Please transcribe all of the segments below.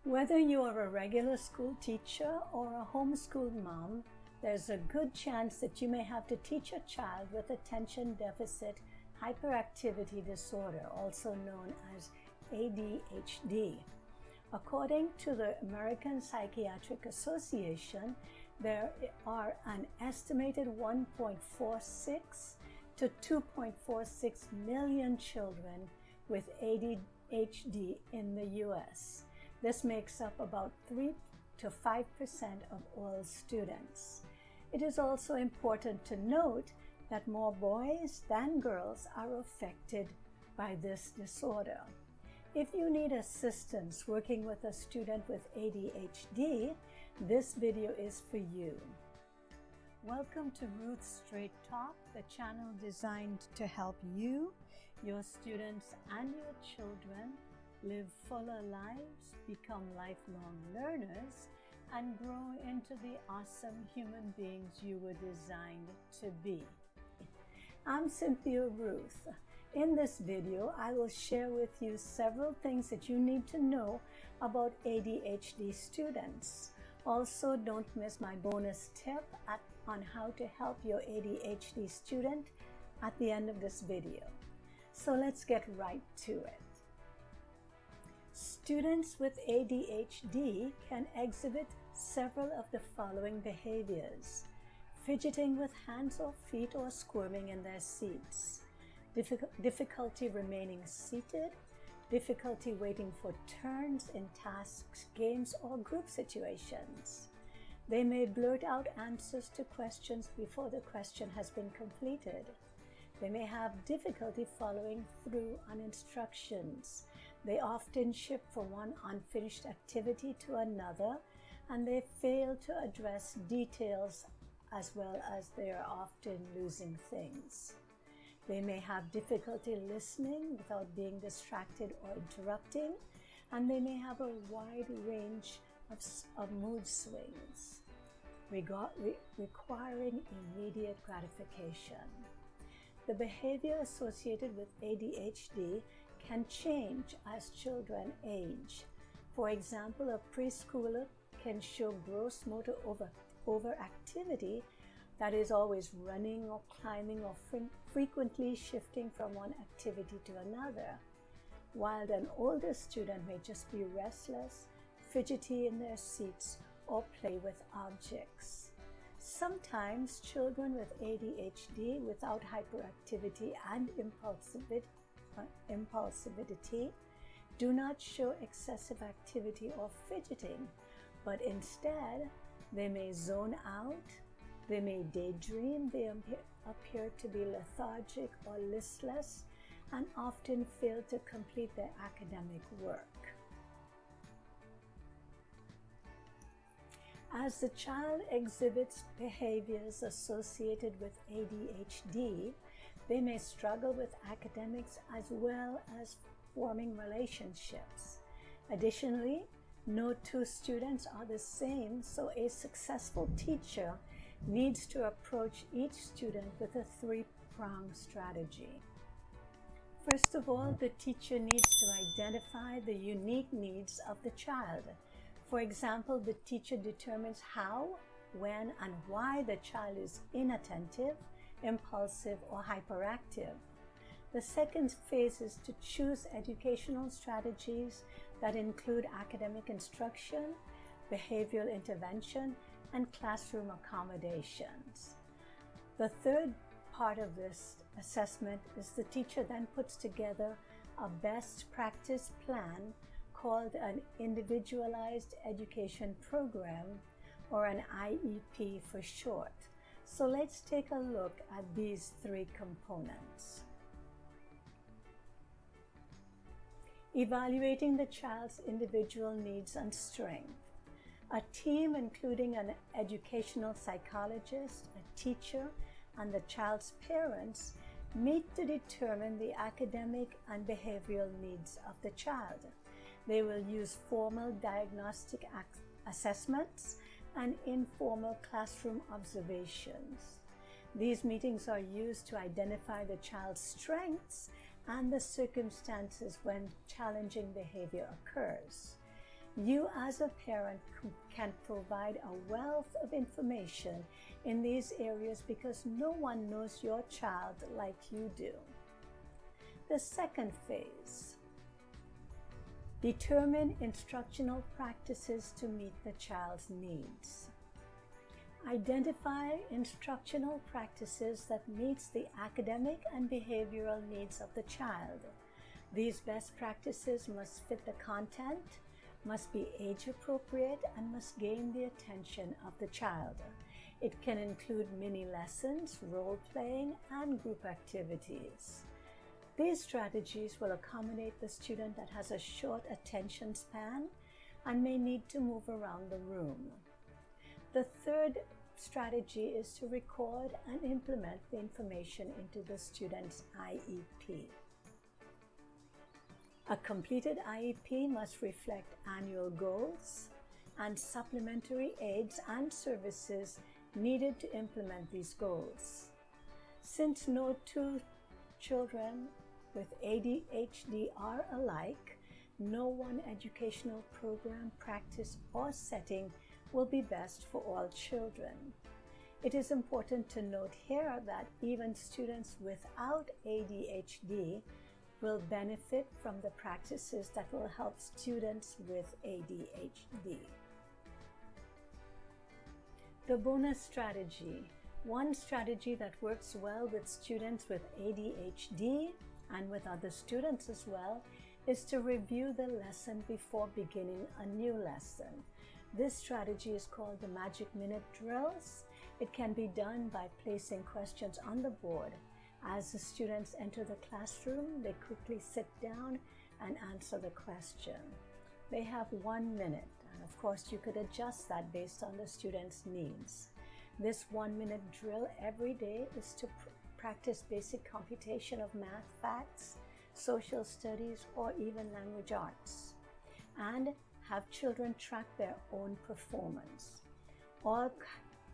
Whether you are a regular school teacher or a homeschool mom, there's a good chance that you may have to teach a child with Attention Deficit Hyperactivity Disorder, also known as ADHD. According to the American Psychiatric Association, there are an estimated 1.46 to 2.46 million children with ADHD in the U.S. This makes up about 3 to 5% of all students. It is also important to note that more boys than girls are affected by this disorder. If you need assistance working with a student with ADHD, this video is for you. Welcome to Ruth's Straight Talk, the channel designed to help you, your students, and your children live fuller lives, become lifelong learners, and grow into the awesome human beings you were designed to be. I'm Cynthia Ruth. In this video, I will share with you several things that you need to know about ADHD students. Also, don't miss my bonus tip on how to help your ADHD student at the end of this video. So let's get right to it. Students with ADHD can exhibit several of the following behaviors: fidgeting with hands or feet or squirming in their seats, difficulty remaining seated, difficulty waiting for turns in tasks, games, or group situations. They may blurt out answers to questions before the question has been completed. They may have difficulty following through on instructions. They often shift from one unfinished activity to another, and they fail to address details, as well as they are often losing things. They may have difficulty listening without being distracted or interrupting, and they may have a wide range of mood swings, requiring immediate gratification. The behavior associated with ADHD can change as children age. For example, a preschooler can show gross motor overactivity, that is always running or climbing or frequently shifting from one activity to another, while an older student may just be restless, fidgety in their seats, or play with objects. Sometimes children with ADHD without hyperactivity and impulsivity do not show excessive activity or fidgeting, but instead they may zone out, they may daydream, they appear to be lethargic or listless, and often fail to complete their academic work. As the child exhibits behaviors associated with ADHD, they may struggle with academics as well as forming relationships. Additionally, no two students are the same, so a successful teacher needs to approach each student with a three-pronged strategy. First of all, the teacher needs to identify the unique needs of the child. For example, the teacher determines how, when, and why the child is inattentive, impulsive, or hyperactive. The second phase is to choose educational strategies that include academic instruction, behavioral intervention, and classroom accommodations. The third part of this assessment is the teacher then puts together a best practice plan called an Individualized Education Program, or an IEP for short. So let's take a look at these three components. Evaluating the child's individual needs and strength. A team including an educational psychologist, a teacher, and the child's parents meet to determine the academic and behavioral needs of the child. They will use formal diagnostic assessments and informal classroom observations. These meetings are used to identify the child's strengths and the circumstances when challenging behavior occurs. You as a parent can provide a wealth of information in these areas because no one knows your child like you do. The second phase: determine instructional practices to meet the child's needs. Identify instructional practices that meets the academic and behavioral needs of the child. These best practices must fit the content, must be age appropriate, and must gain the attention of the child. It can include mini lessons, role playing, and group activities. These strategies will accommodate the student that has a short attention span and may need to move around the room. The third strategy is to record and implement the information into the student's IEP. A completed IEP must reflect annual goals and supplementary aids and services needed to implement these goals. Since no two children with ADHD are alike, no one educational program, practice, or setting will be best for all children. It is important to note here that even students without ADHD will benefit from the practices that will help students with ADHD. The bonus strategy. One strategy that works well with students with ADHD and with other students as well is to review the lesson before beginning a new lesson. This strategy is called the Magic Minute Drills. It can be done by placing questions on the board. As the students enter the classroom, they quickly sit down and answer the question. They have 1 minute, and of course you could adjust that based on the student's needs. This 1 minute drill every day is to practice basic computation of math facts, social studies, or even language arts, and have children track their own performance. All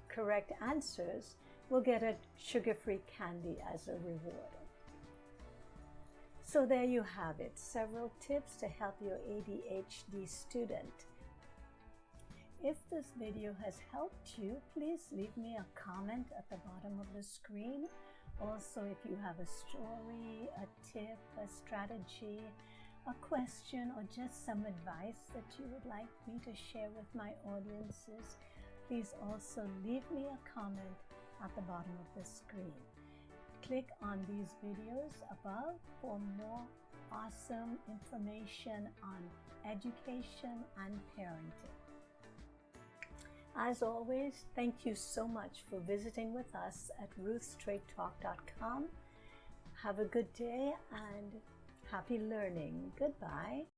correct answers will get a sugar-free candy as a reward. So there you have it, several tips to help your ADHD student. If this video has helped you, please leave me a comment at the bottom of the screen. Also, if you have a story, a tip, a strategy, a question, or just some advice that you would like me to share with my audiences, please also leave me a comment at the bottom of the screen. Click on these videos above for more awesome information on education and parenting. As always, thank you so much for visiting with us at ruthstraighttalk.com. Have a good day and happy learning. Goodbye.